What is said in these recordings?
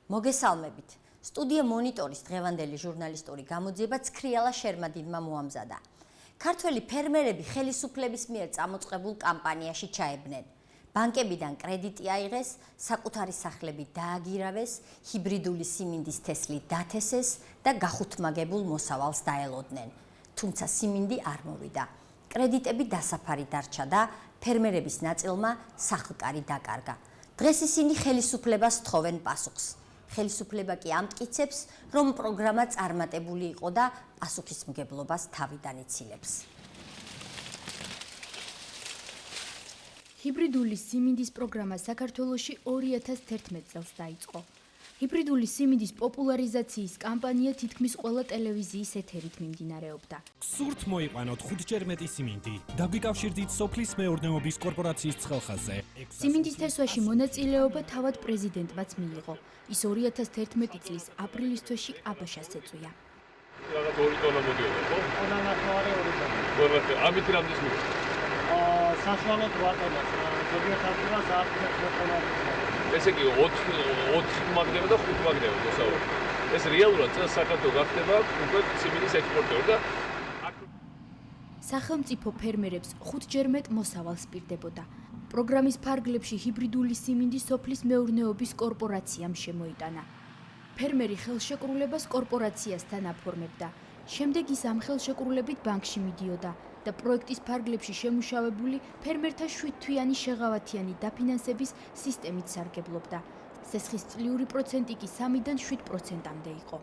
მოგესალმებით. სტუდია მონიტორის დღევანდელი ჟურნალისტური გამოძიება ცქრიალა შერმადინმა მოამზადა. ქართველი ფერმერები ხელისუფლების მიერ წამოწყებულ კამპანიაში ჩაებნენ. ბანკებიდან კრედიტი აიღეს, საკუთარი სახლები დააგირავეს, ჰიბრიდული სიმინდის თესლი დათესეს და გახუთმაგებულ მოსავალს დაელოდნენ. თუმცა სიმინდი არ მოვიდა. კრედიტები დასაფარი დარჩა და ფერმერების ნაწილმა სახლკარი დაკარგა. დღეს ისინი ხელისუფლებას თხოვენ პასუხს. ხელისუფლება კი ამტკიცებს, რომ პროგრამა წარმატებული იყო და პასუხისმგებლობას თავიდან იცილებს. ჰიბრიდული სიმინდის პროგრამა საქართველოში 2011 წელს დაიწყო. ჰიბრიდული სიმინდის პოპულარიზაციის კამპანია თითქმის ყველა ტელევიზიის ეთერით მიმდინარეობდა. სურთ მოიყვანოთ 5-ჯერ მეტი სიმინდი. დაგვიკავშირდით სოფლის მეურნეობის კორპორაციის ცხელხაზე. სიმინდის თესვაში მონაწილეობა თავად პრეზიდენტმაც მიიღო. ის 2011 წლის აპრილის თვეში აბაშას ეწვია. რაღაც 2 ტონა მოდიოდა, ხო? 2 ტონა. ამით რამდენს მივიდა? საშუალოდ 8 ტონას. ზოგიერთ ადგილას 10 ტონა. ესე იგი 4 მაგდება და 5 მაგდება მოსავალ. ეს რეალურად წელს საქართველოს გახდება უკვე სიმინდის ექსპორტიორი და სახელმწიფო ფერმერებს 5-ჯერ მეტ მოსავალს პირდებოდა. პროგრამის ფარგლებში ჰიბრიდული სიმინდის სოფლის მეურნეობის კორპორაციამ შემოიტანა. ფერმერი ხელშეკრულებას კორპორაციასთან აფორმებდა. შემდეგ ის ამ ხელშეკრულებით ბანკში მიდიოდა და პროექტის ფარგლებში შემუშავებული ფერმერთა 7-თვიანი შეღავათიანი დაფინანსების სისტემით სარგებლობდა. სესხის წლიური პროცენტი კი 3-დან 7%-მდე იყო.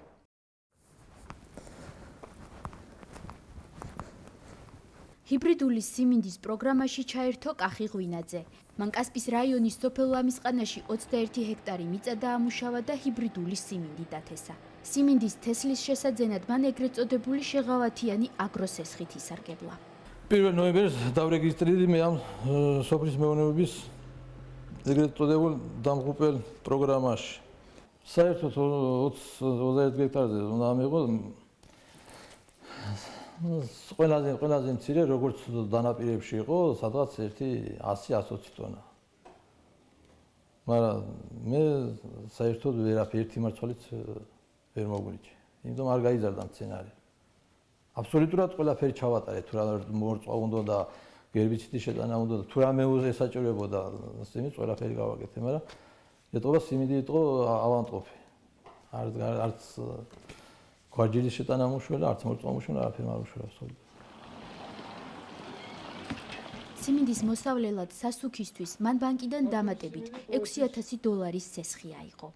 ჰიბრიდული სიმინდის პროგრამაში ჩაერთო კახი ღვინაძე. მან კასპის რაიონის სოფელ ლამისყანაში 21 ჰექტარი მიწა დაამუშავა და ჰიბრიდული სიმინდი დათესა. სიმინდის თესლის შესაძენად მან ეგრეთ წოდებული შეღავათიანი აგროსესხით ისარგებლა. 1 ნოემბერს დავრეგისტრირდი მე ამ სოფლის მეურნეობის ეგრეთ წოდებულ დამღუპელ პროგრამაში. საერთოდ 21 ჰექტარზე უნდა ამიღო ყველაზე მცირე როგორც დანაპირებში იყო, სადღაც 100-120 ტონა. მაგრამ მე საერთოდ ერთი მარცვალით ვერ მოგვიჭი. იმიტომ არ გაიზარდა მცენარე. აბსოლუტურად ყველაფერი ჩავატარე, თუ რა მორწვა უნდა და გერბიციდის შეტანა უნდა და თუ რამე ესაჭირებოდა, სიმინდს ყველაფერი გავაკეთე, მაგრამ ეტყობა სიმინდი იყო ავანტყოფი. არც გვარჯილის შეტანა მოუშველა, არც მორწვა მოუშველა, არაფერი არ უშველა აბსოლუტურად. სიმინდის მოსავლელად სასუქისთვის მან ბანკიდან დამატებით $6,000 სესხი აიღო.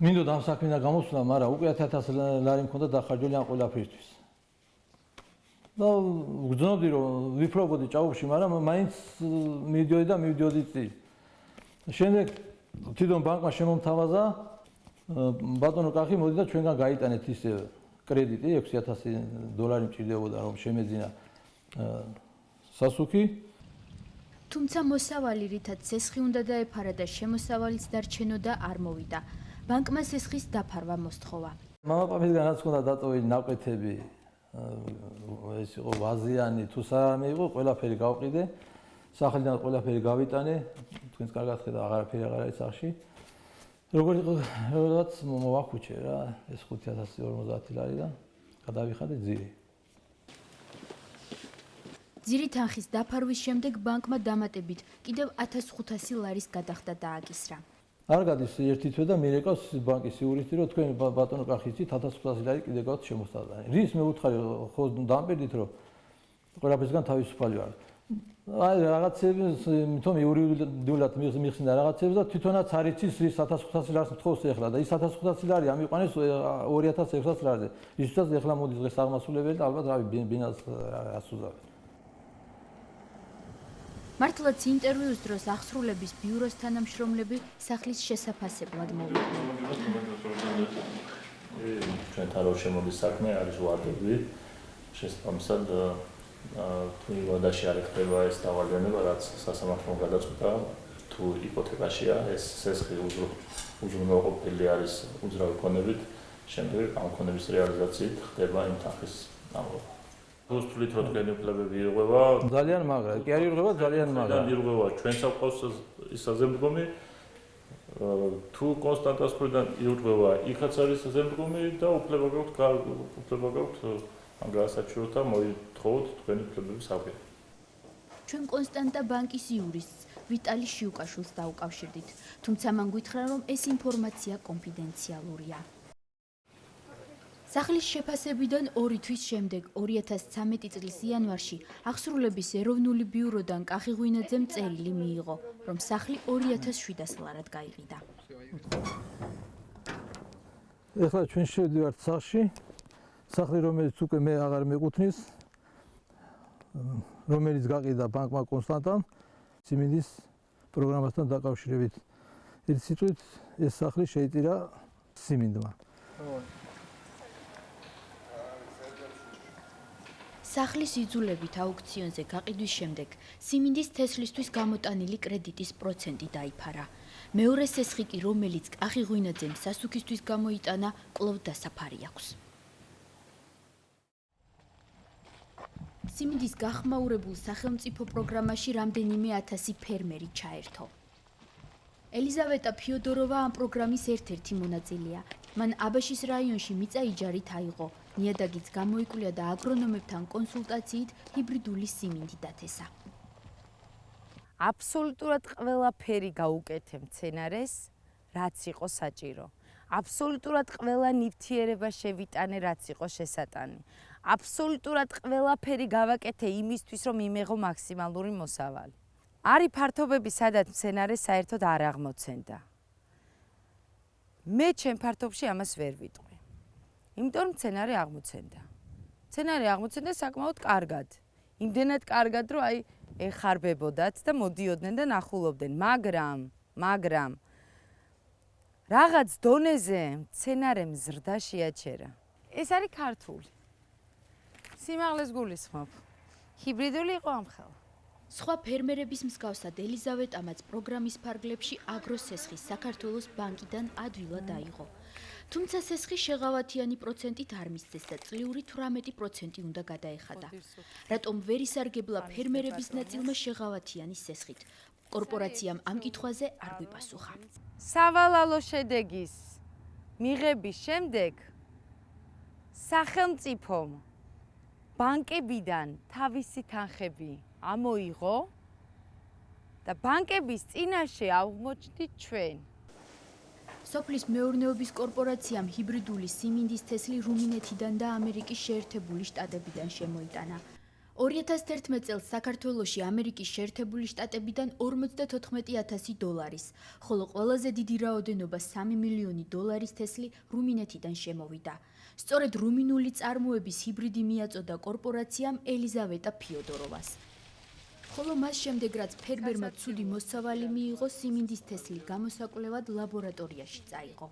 მინდოდა ამ საქმიდან გამოსვლა, მაგრამ უკვე 1000 ლარი მქონდა დახარჯული ამ ყველაფერთვის. და ვგრძნობდი რომ ვიფრობოდი ჭაობში, მაგრამ მაინც მივიდიოდი და მივიდიოდი წინ. შემდეგ თვითონ ბანკმა შემომთავაზა, ბატონო კახი მოდი და ჩვენგან გაიტანეთ ის კრედიტი $6,000 მჭირდებოდა რომ შემეძინა სასუქი. თუმცა მოსავალი რითაც სესხი უნდა დაეფარა და შემოსავალიც დარჩენოდა არ მოვიდა. ბანკმა სესხის დაფარვა მოსთხოვა. მამაპაპისგანაც ჰქონდა დატოვილი ნაკვეთები, ეს იყო ვაზიანი, თუ საერთოდ იყო, ყველაფერი გავყიდე, სახლიდან ყველაფერი გავიტანე, თქვენს კარგად ხედავ, აღარაფერი აღარ არის სახლში. როგორ იყო, რაღაც მოვახუჩე რა, ეს 5,050 ლარი და გადავიხადე ძირი. ძირი თანხის დაფარვის შემდეგ ბანკმა დამატებით კიდევ $1,500 გადახდა დააკისრა. არ გადის ერთი თვე და მირეკავს ბანკის იურისტი, რომ თქვენ ბატონო კახი იცით $1,500 კიდე გაქვთ შემოსტანილი. რის მე უთხარი ხო დამპირდით რომ ყველაფერსგან თავისუფალი ვარ. აი რაღაცებს თვითონ იურიდიულად მიხსნა რაღაცებს და თვითონაც არ იცის რის $1,500 თხოვს ეხლა და ის $1,500 ამიყვანეს $2,600-ზე. ისიც ეხლა მოდის დღეს აღმასრულებელი და ალბათ რავი ბინას ასუზავენ. მართლაც ინტერვიუს დროს აღსრულების ბიუროს თანამშრომლები სახლის შესაფასებლად მოვიდნენ. ჩვენთან რო შემოდის საქმე არის ვარდები, შესაბამისად თუ ვადაში არ ეხება ეს დავალიანება, რაც სასამართლომ გადაწყვიტა, თუ იპოთეკაშია ეს სესხი უზრუნველყოფილი არის უძრავი ქონებით, შემდეგ ამ ქონების რეალიზაციით ხდება იმ თანხის დამყარება. Რუსთვლით რომ თქვენი უფლებები ირღვევა. ძალიან მაგრა, კი არ ირღვევა, ძალიან მაგრა. ირღვევა, ჩვენს აყავს ის საზემდგომი თუ კონსტანტას მხრიდან ირღვევა, იქაც არის ზემდგომი და უფლება გაქვთ ამ გასაჩივრთა მოითხოვოთ თქვენი უფლებების აღება. ჩვენ კონსტანტა ბანკის იურისტს ვიტალი შიუკაშვილს დაუკავშირდით, თუმცა მან გითხრა, რომ ეს ინფორმაცია კონფიდენციალურია. სახლის შეფასებიდან 2 თვის შემდეგ 2013 წლის იანვარში აღსრულების ეროვნული ბიუროდან კახი ღვინაძემ წერილი მიიღო, რომ სახლი 2007 ლარად გაიყიდა. ეხლა ჩვენ შევდივართ სახლში, სახლი რომელიც უკვე მე აღარ მეკუთვნის, რომელიც გაყიდა ბანკმა კონსტანტამ სიმინდის პროგრამასთან დაკავშირებით. ერთ სიტყვით ეს სახლი შეიტირა სიმინდმა. სახლის იძულებით აუქციონზე გაყიდვის შემდეგ სიმინდის თესლისთვის გამოტანილი კრედიტის პროცენტი დაიფარა. მეორე სესხი კი, რომელიც კახი ღვინაძემ სასუქისთვის გამოიტანა, კვლავ დასაფარი აქვს. სიმინდის გახმაურებულ სახელმწიფო პროგრამაში რამდენიმე 1000 ფერმერი ჩაერთო. ელიზავეტა ფიოდოროვა ამ პროგრამის ერთ-ერთი მონაწილეა. მან აბაშის რაიონში მიწა იჯარით აიღო. ნიადაგიც გამოიკვლია და აგრონომებთან კონსულტაციით ჰიბრიდული სიმინდი დათესა. აბსოლუტურად ყველაფერი გაუკეთე მცენარეს, რაც იყო საჭირო. აბსოლუტურად ყველა ნივთიერება შევიტანე, რაც იყო შესატანი. აბსოლუტურად ყველაფერი გავაკეთე იმისთვის, რომ იმეღო მაქსიმალური მოსავალი. არის ფართობები, სადაც მცენარე საერთოდ არ აღმოცენდა. მე ჩემ ფართობში ამას ვერ ვიტყვი. იმიტომ მცენარე აღმოცენდა. მცენარე აღმოცენდა საკმაოდ კარგად. იმდენად კარგად, რომ აი ეხარბებოდათ და მოდიოდნენ და ნახულობდნენ, მაგრამ რაღაც დონეზე მცენარემ ზრდა შეაჩერა. ეს არის ქართული. სიმაღლეს გულისხმობ. ჰიბრიდული იყო ამ ხელა. სხვა ფერმერების მსგავსად ელიზავეტამაც პროგრამის ფარგლებში აგროსესხის საქართველოს ბანკიდან ადვილად აიღო. თუმცა სესხი შეღავათიანი პროცენტით არ მისცეს და წლიური 18% უნდა გადაეხადა. რატომ ვერ ისარგებლა ფერმერების ნაწილმა შეღავათიანი სესხით? კორპორაციამ ამ კითხვაზე არ გვიპასუხა. სავალალო შედეგის მიღების შემდეგ სახელმწიფომ ბანკებიდან თავისი თანხები ამოიღო და ბანკების წინაშე აღმოჩნდით ჩვენ. სოფლის მეურნეობის კორპორაციამ ჰიბრიდული სიმინდის თესლი რუმინეთიდან და ამერიკის შეერთებული შტატებიდან შემოიტანა. 2011 წელს საქართველოში ამერიკის შეერთებული შტატებიდან $54,000, ხოლო ყველაზე დიდი რაოდენობა $3 მილიონი თესლი რუმინეთიდან შემოვიდა. სწორედ რუმინული წარმოების ჰიბრიდი მიაწოდა კორპორაციამ ელიზავეტა ფიოდოროვას. ხოლო მას შემდეგ, რაც ფერმერმა ცუდი მოსავალი მიიღო, სიმინდის თესლი გამოსაკვლევად ლაბორატორიაში წაიღო.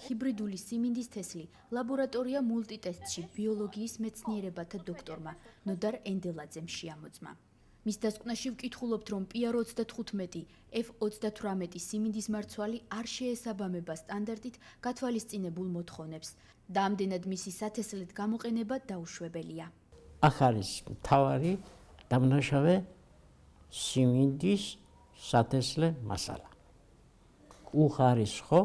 ჰიბრიდული სიმინდის თესლი ლაბორატორია მულტიტესტში ბიოლოგიის მეცნიერებათა დოქტორმა ნოდარ ენდელაძემ შეამოწმა. მის დასკვნაში ვკითხულობთ, რომ PR35 F38 სიმინდის მარცვალი არ შეესაბამება სტანდარტით გათვალისწინებულ მოთხოვნებს და ამდენად მისი სათესლად გამოყენება დაუშვებელია. აქ არის მთავარი დამნაშავე სიმინდის სათესლე მასალა. უხარისხო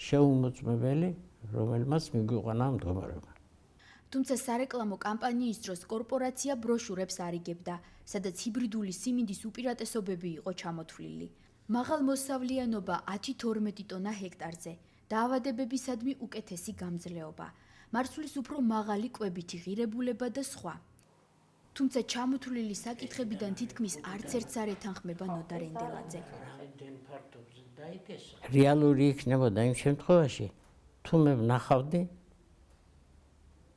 შეუმოწმებელი, რომელმაც მიგვიყვანა ამ მდგომარეობა. თუმცა სარეკლამო კამპანიის დროს კორპორაცია ბროშურებს არიგებდა, სადაც ჰიბრიდული სიმინდის უპირატესობები იყო ჩამოთვლილი. მაღალმოსავლიანობა 10-12 ტონა ჰექტარზე, დაავადებებისადმი უკეთესი გამძლეობა, მარცვლის უფრო მაღალი კვებითი ღირებულება და სხვა. თუმცა ჩამოთვლილი საკითხებიდან თითქმის არც ერთს არ ეთანხმება ნოდარ ენდელაძე. რეალური იქნებოდა იმ შემთხვევაში, თუ მე ვნახავდი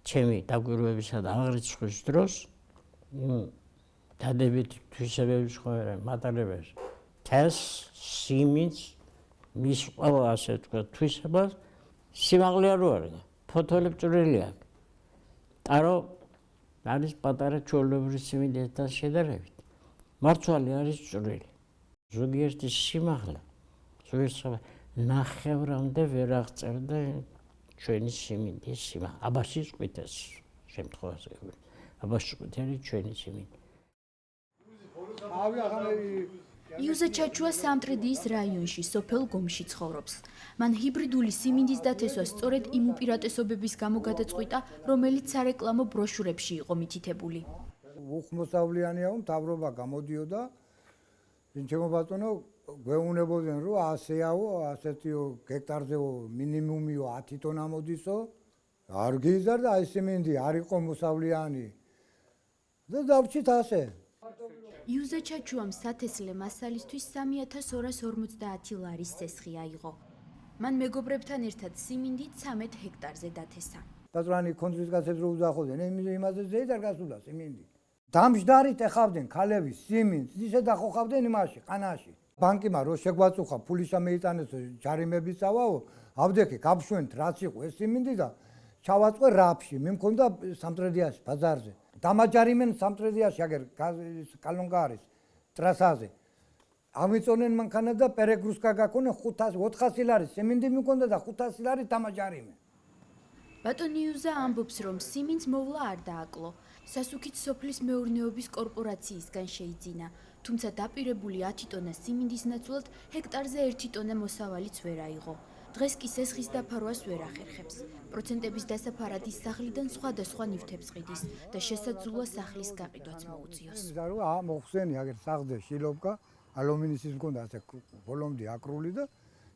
ჩემი დაკვირვებისა და აღრიცხვის დროს დადებით თვისებების მატარებელს თესლს, სიმინდს, მის ყველა ასე ვთქვათ თვისებას სიმაღლე არ უარდა, ფოთოლები წვრილი აქვს. ტარო არის პატარა ჩვეულებრივი სიმინდისთან შედარებით. მარცვალი არის წვრილი. ზოგიერთი სიმაღლე, ზოგიერთი ნახევრამდე ვერ აღწერდა ჩვენი სიმინდის სიმაღლე. აბაშის ყვითეს შემთხვევაში. აბაშის ყვითელი ჩვენი სიმინდი. იუზა ჩაჩუა სამტრედიის რაიონში, სოფელ გომში ცხოვრობს. მან ჰიბრიდული სიმინდის დათესვა სწორედ იმ უპირატესობების გამო გადაწყვიტა, რომელიც სარეკლამო ბროშურებში იყო მითითებული. უხმოსავლიანია, მთავრობა გამოდიოდა. ჩემო ბატონო, გვეუბნებოდნენ, რომ ასეაო, ასეთიო ჰექტარზეო მინიმუმიო 10 ტონა მოდისო. არ გიზარდა აი სიმინდი, არ იყო მოსავლიანი. და დავჭით ასე. იუზა ჩაჩუამ სათესლე მასალისთვის 3250 ლარის სესხი აიღო. მან მეგობრებთან ერთად სიმინდი 13 ჰექტარზე დათესა. პატრონი კონტროლის გასებს რო უძახოდნენ, იმაზე ზეიდარ გასულა სიმინდი. დამჯდარით ეხავდნენ ქალები სიმინდს, ისე დახოხავდნენ იმაში, ყანაში. ბანკიმა რო შეგვაწუხა ფულის ამეიტანეს ჯარიმების წავაო, აბდექი გაბშვენთ რაც იყო ეს სიმინდი და ჩავაწყვე რაფში, მე მქონდა სამტრედიაში ბაზარზე. დამაჯარიმენ სამტრედიაში აგერ კალონგარის ტრასაზე. ამიწონენ მანქანა და პერეგრუსკა გაკონე 400 ლარი სიმინდი მქონდა და 500 ლარი დამაჯარიმენ. ბატონი იუზა ამბობს, რომ სიმინდს მოვლა არ დააკლო. სასუქით სოფლის მეურნეობის კორპორაციისგან შეიძინა, თუმცა დაპირებული 10 ტონა სიმინდის ნაცვლად ჰექტარზე 1 ტონა მოსავალიც ვერ აიღო. დღეს კი სესხის დაფარვას ვერ ახერხებს. პროცენტების დასაფარად ის სახლიდან სხვადასხვა ნივთებს ყიდის და შესაძლოა სახლის გაყიდვაც მოუწიოს. მოხსენი აგერ სახლზე შილობკა, ალუმინის მქონდა ასე ბოლომდე აკრული და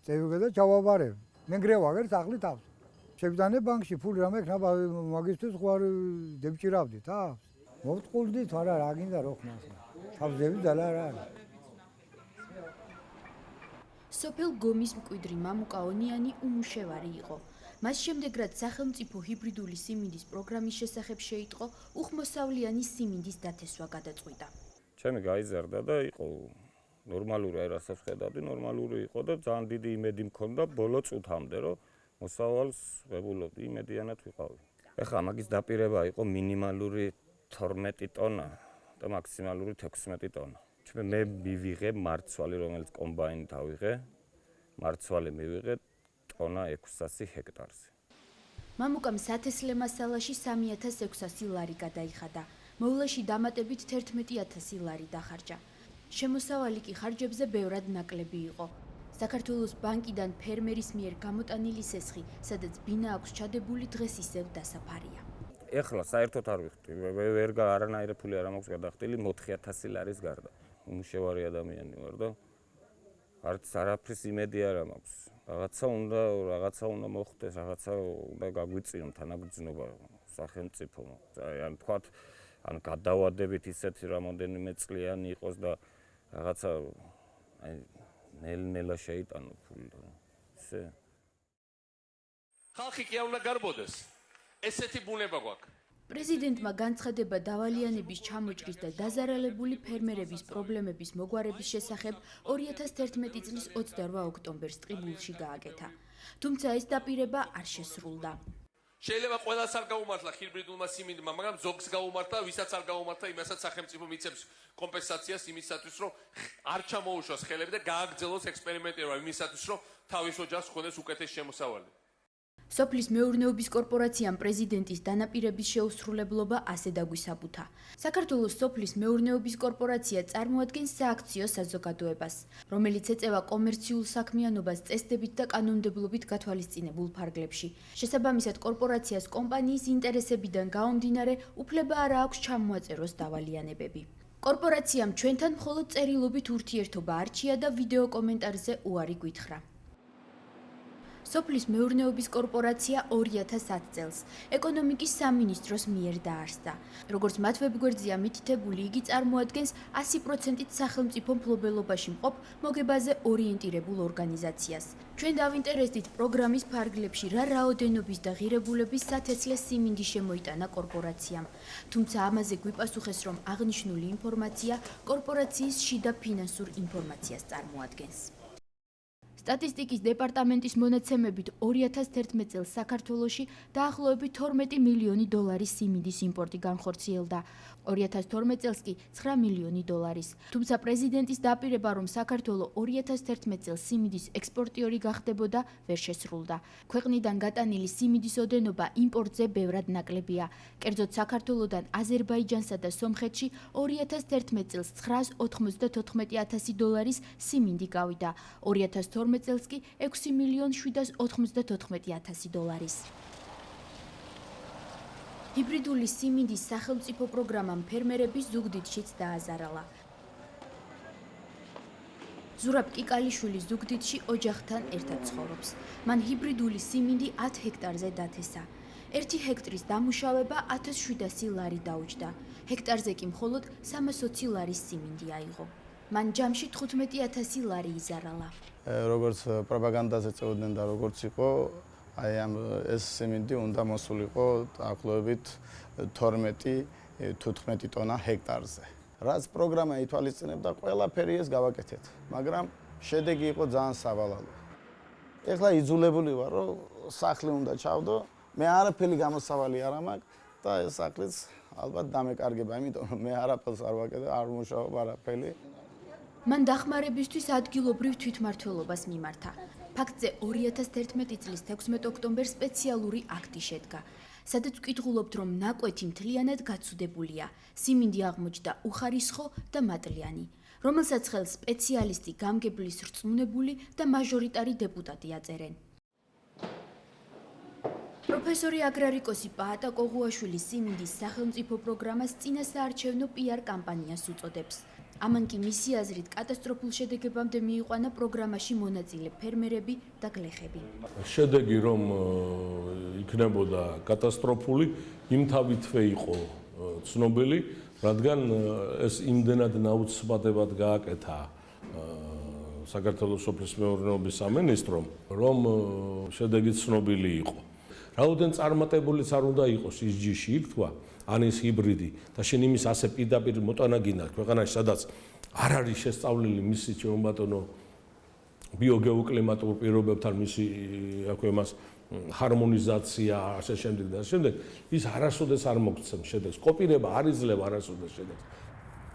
წევიგე და ჩავაბარებ. მეგრევა აგერ სახლი თავს. შევიტანე ბანკში ფული რამე ქნა მაგისთვის ხوار დებჭირავდი თავს. მოვწყულდით, არა რა გინდა რო ხნას. თავზევი და რა არის. სოფელ გომის მკვიდრი მამუკა ონიანი უმუშევარი იყო. მას შემდეგ რაც სახელმწიფო ჰიბრიდული სიმინდის პროგრამის შესახებ შეიტყო, უხმოსავლიანი სიმინდის დათესვა გადაწყვიტა. ჩემი გაიზარდა და იყო ნორმალური რასაც ხედავდი, ნორმალური იყო და ძალიან დიდი იმედი მქონდა ბოლო წუთამდე, რომ მოსავალს ვებულობდი, იმედიანად ვიყავი. ეხლა მაგის დაპირება იყო მინიმალური 12 ტონა და მაქსიმალური 16 ტონა. მე მივიღე მარცვალი, რომელიც კომბაინით ავიღე, მარცვალი მივიღე ტონა 600 ჰექტარზე. მამუკამ სათესლე მასალაში 3600 ლარი გადაიხადა. მოვლაში დამატებით 11000 ლარი დახარჯა. შემოსავალი კი ხარჯებზე ბევრად ნაკლები იყო. საქართველოს ბანკიდან ფერმერის მიერ გამოტანილი სესხი, სადაც ბინა აქვს ჩადებული, დღეს ისევ დასაფარია. ეხლა საერთოდ არ ვიხდი, ვერ არანაირი ფული არ მაქვს გადახდილი 4000 ლარის გარდა. უმუშევარი ადამიანი ვარ და არც არაფრის იმედი არ მაქვს. რაღაცა უნდა მოხდეს, რაღაცა უნდა გაგვიწიონ თანაგრძნობა სახელმწიფო. ან თქვათ, ან გადავადებით ისეთი რამოდენიმე წლიანი იყოს და რაღაცა აი ნელ-ნელა შეიტანო ფული და ისე. ხალხი კი არ უნდა გარბოდეს. ესეთი ბუნება გვაქვს. პრეზიდენტმა განცხადება დავალიანების ჩამოჭრის და დაზარალებული ფერმერების პრობლემების მოგვარების შესახებ 2011 წლის 28 ოქტომბერს ტყიბულში გააკეთა. თუმცა ეს დაპირება არ შესრულდა. შეიძლება ყველას არ გაუმართლა ჰიბრიდულმა სიმინდმა, მაგრამ ზოგს გაუმართლა, ვისაც არ გაუმართლა, იმასაც სახელმწიფო მიცემს კომპენსაციას იმისათვის, რომ არ ჩამოუშვას ხელები და გააგრძელოს ექსპერიმენტირება იმისათვის, რომ თავის ოჯახს ჰქონდეს უკეთესი შემოსავალი. სოფლის მეურნეობის კორპორაციამ პრეზიდენტის დანაპირების შეუსრულებლობა ასე დაგვისაბუთა. საქართველოს სოფლის მეურნეობის კორპორაცია წარმოადგენს სააქციო საზოგადოებას, რომელიც ეწევა კომერციულ საქმიანობას წესდებით და კანონმდებლობით გათვალისწინებულ ფარგლებში. შესაბამისად, კორპორაციას კომპანიის ინტერესებიდან გამომდინარე უფლება არ აქვს ჩამოაწეროს დავალიანებები. კორპორაციამ ჩვენთან მხოლოდ წერილობით ურთიერთობა არჩია და ვიდეო კომენტარზე უარი გვითხრა. სოფლის მეურნეობის კორპორაცია 2010 წელს ეკონომიკის სამინისტროს მიერ დაარსდა. როგორც მათ ვებგვერდზეა მითითებული, იგი წარმოადგენს 100%-ით სახელმწიფო მფლობელობაში მყოფ მოგებაზე ორიენტირებულ ორგანიზაციას. ჩვენ დავინტერესდით პროგრამის ფარგლებში რა რაოდენობის და ღირებულების სათესლე სიმინდი შემოიტანა კორპორაციამ. თუმცა ამაზე გვიპასუხეს, რომ აღნიშნული ინფორმაცია კორპორაციის შიდა ფინანსურ ინფორმაციას წარმოადგენს. სტატისტიკის დეპარტამენტის მონაცემებით 2011 წელს საქართველოში დაახლოებით 12 მილიონი დოლარის სიმინდის იმპორტი განხორციელდა. 2012 წელს კი 9 მილიონი დოლარის. თუმცა პრეზიდენტის დაპირება, რომ საქართველო 2011 წელს სიმინდის ექსპორტიორი გახდებოდა, ვერ შესრულდა. ქვეყნიდან გატანილი სიმინდის ოდენობა იმპორტზე ბევრად ნაკლებია. კერძოდ საქართველოდან აზერბაიჯანსა და სომხეთში 2011 წელს 994,000 დოლარის სიმინდი გავიდა. 2012 წელს კი 6,794,000 დოლარის. ჰიბრიდული სიმინდის სახელმწიფო პროგრამამ ფერმერების ზუგდიდშიც დააზარალა. ზურაბ კიკალიშვილი ზუგდიდში ოჯახთან ერთად ცხოვრობს. მან ჰიბრიდული სიმინდი 10 ჰექტარზე დათესა. 1 ჰექტრის დამუშავება 1700 ლარი დაუჯდა. ჰექტარზე კი მხოლოდ 320 ლარის სიმინდი აიღო. მან ჯამში 15,000 ლარი იზარალა. როგორც პროპაგანდაზე წეოდნენ და როგორც იყო, აი ამ ეს სიმინდი უნდა მოსულიყო დაახლოებით 12-15 ტონა ჰექტარზე. რაც პროგრამა ითვალისწინებდა, ყველაფერი ეს გავაკეთეთ, მაგრამ შედეგი იყო ძალიან სავალალო. ეხლა იძულებული ვარ, რომ სახლი უნდა ჩავდო, მე არაფერი გამოსავალი არ მაქვს და ეს სახლიც ალბათ დამეკარგება, იმიტომ რომ მე არაფერს არ ვაკეთებ, არ მუშაობ არაფერი. მან დახმარებისთვის ადგილობრივ თვითმმართველობას მიმართა. ფაქტზე 2011 წლის 16 ოქტომბერს სპეციალური აქტი შედგა, სადაც ვკითხულობთ, რომ ნაკვეთი მთლიანად გაცუდებულია, სიმინდი აღმოჩნდა უხარისხო და მატლიანი, რომელსაც ხელს სპეციალისტი, გამგებლის რწმუნებული და მაჟორიტარი დეპუტატი აწერენ. პროფესორი აგრარიკოსი პაატა კოღუაშვილის სიმინდის სახელმწიფო პროგრამას წინასაარჩევნო PR კამპანიას უწოდებს. ამან კი მისი აზრით კატასტროფულ შედეგებამდე მიიყვანა პროგრამაში მონაწილე ფერმერები და გლეხები. შედეგი რომ იქნებოდა კატასტროფული, იმთავითვე იყო ცნობილი, რადგან ეს იმდენად ნაუცბადებად გააკეთა საქართველოს სოფლის მეურნეობის სამინისტრომ, რომ შედეგი ცნობილი იყო. რაოდენ წარმატებულიც არ უნდა იყოს ის ჯიში იქთვა, ან ის ჰიბრიდი და შენ იმის ასე პირდაპირ მოტანა გინდა ქვეყანაში, სადაც არ არის შესწავლილი მისი ჩემბატონო ბიოგეოკლიმატურ პირობებთან მისი აქვე მას ჰარმონიზაცია, ასე შემდეგ და ასე შემდეგ, ის არასოდეს არ მოგცემ შედეგს. კოპირება არ იძლევა არასოდეს შედეგს.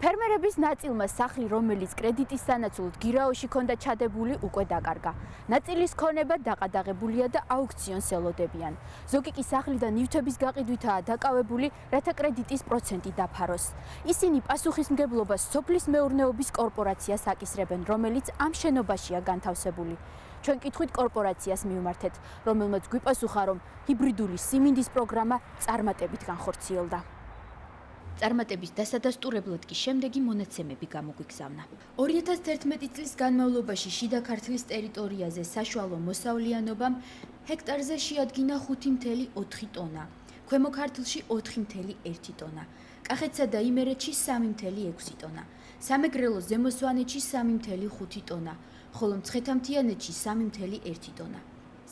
ფერმერების ნაწილმა სახლი, რომელიც კრედიტის სანაცვლოდ გირაოში ჰქონდა ჩადებული, უკვე დაკარგა. ნაწილის ქონება დაყადაღებულია და აუქციონს ელოდებიან. ზოგი კი სახლიდან ნივთების გაყიდვითაა დაკავებული, რათა კრედიტის პროცენტი დაფაროს. ისინი პასუხისმგებლობას სოფლის მეურნეობის კორპორაციას აკისრებენ, რომელიც ამ შენობაშია განთავსებული. ჩვენ კითხვით კორპორაციას მივმართეთ, რომელმაც გვიპასუხა, რომ ჰიბრიდული სიმინდის პროგრამა წარმატებით განხორციელდა. წარმატების დასადასტურებლად კი შემდეგი მონაცემები გამოგვიგზავნა. 2011 წლის განმავლობაში შიდა ქართლის ტერიტორიაზე საშუალო მოსავლიანობამ ჰექტარზე შეადგინა 5,4 ტონა, ქვემო ქართლში 4,1 ტონა, კახეთსა და იმერეთში 3,6 ტონა, სამეგრელოს ზემო სვანეთში 3,5 ტონა, ხოლო მცხეთა-მთიანეთში 3,1 ტონა.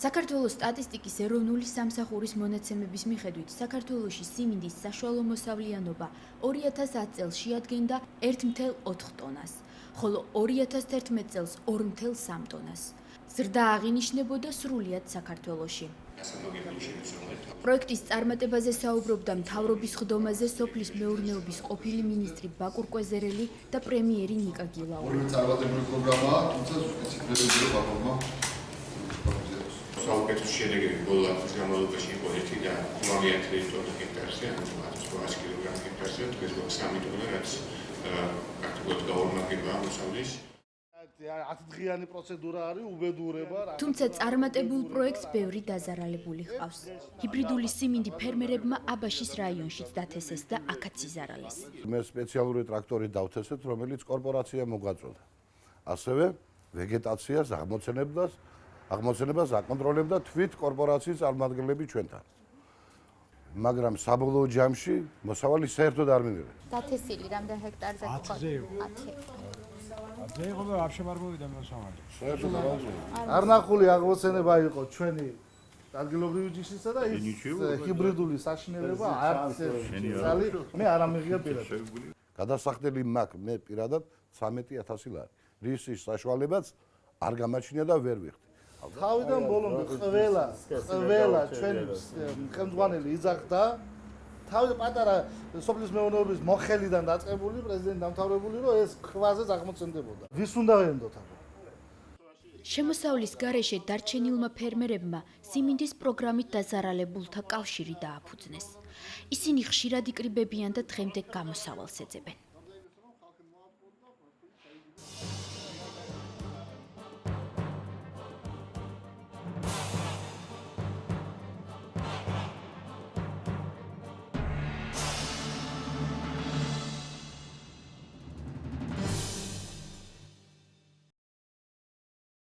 საქართველოს სტატისტიკის ეროვნული სამსახურის მონაცემების მიხედვით საქართველოში სიმინდის საშუალო მოსავლიანობა 2010 წელს შეადგენდა 1,4 ტონას, ხოლო 2011 წელს 2,3 ტონას. ზრდა აღინიშნებოდა სრულიად საქართველოში. პროექტის წარმატებაზე საუბრობდა მთავრობის ხდომაზე სოფლის მეურნეობის ყოფილი მინისტრი ბაკურ კვეზერელი და პრემიერი ნიკა გილაური. წარმატებული პროგრამაა, თუმცა სპეციფიკური პლატფორმა საუკეთესო შედეგები ბოლო ათის განმავლობაში იყო 1,8 ტონა ჰექტარზე, ანუ 800 კილოგრამ ჰექტარზე, დღეს 3 ტონა, რაც პრაქტიკულად გაორმაგებაა მოსავლის. 10 დღიანი პროცედურა არის, უბედურება. თუმცა წარმატებულ პროექტს ბევრი დაზარალებული ჰყავს. ჰიბრიდული სიმინდი ფერმერებმა აბაშის რაიონშიც დათესეს და აქაც იზარალეს. მე სპეციალური ტრაქტორი დავთესეთ, რომელიც კორპორაცია მოგვაწოდა. ასევე ვეგეტაციას აღმოცენებას აკონტროლებდა თვით კორპორაციის წარმომადგენლები ჩვენთან. მაგრამ საბოლოო ჯამში მოსავალი საერთოდ არ მივიღეთ. დათესილი რამდენ ჰექტარზე გქონდა? 10. ზე იყო და არ შემარბოვიდა მოსავალი. საერთოდ არ არის. არნახული აღმოცენება იყო ჩვენი ადგილობრივი ჯიშისა და ის ჰიბრიდული საშინელება არც ზალი მე არ ამიღია პირადად. გადასახდელი მაქვს მე პირადად 13,000 ლარი. რისის საშუალებაც არ გამაჩნია და ვერ ვიხდი. თავიდან ბოლომდე ყველა ჩვენი ხელმძღვანელი იძახდა თავი პატარა სოფლის მეურნეობის მოხელიდან დაწყებული პრეზიდენტი დამთავრებული რომ ეს ქვაზეც აღმოცენდებოდა. ვის უნდა ვენდოთ ახლა? შემოსავლის გარეშე დარჩენილმა ფერმერებმა სიმინდის პროგრამით დაზარალებულთა კავშირი დააფუძნეს. ისინი ხშირად იკრიბებიან და დღემდე გამოსავალს ეძებენ.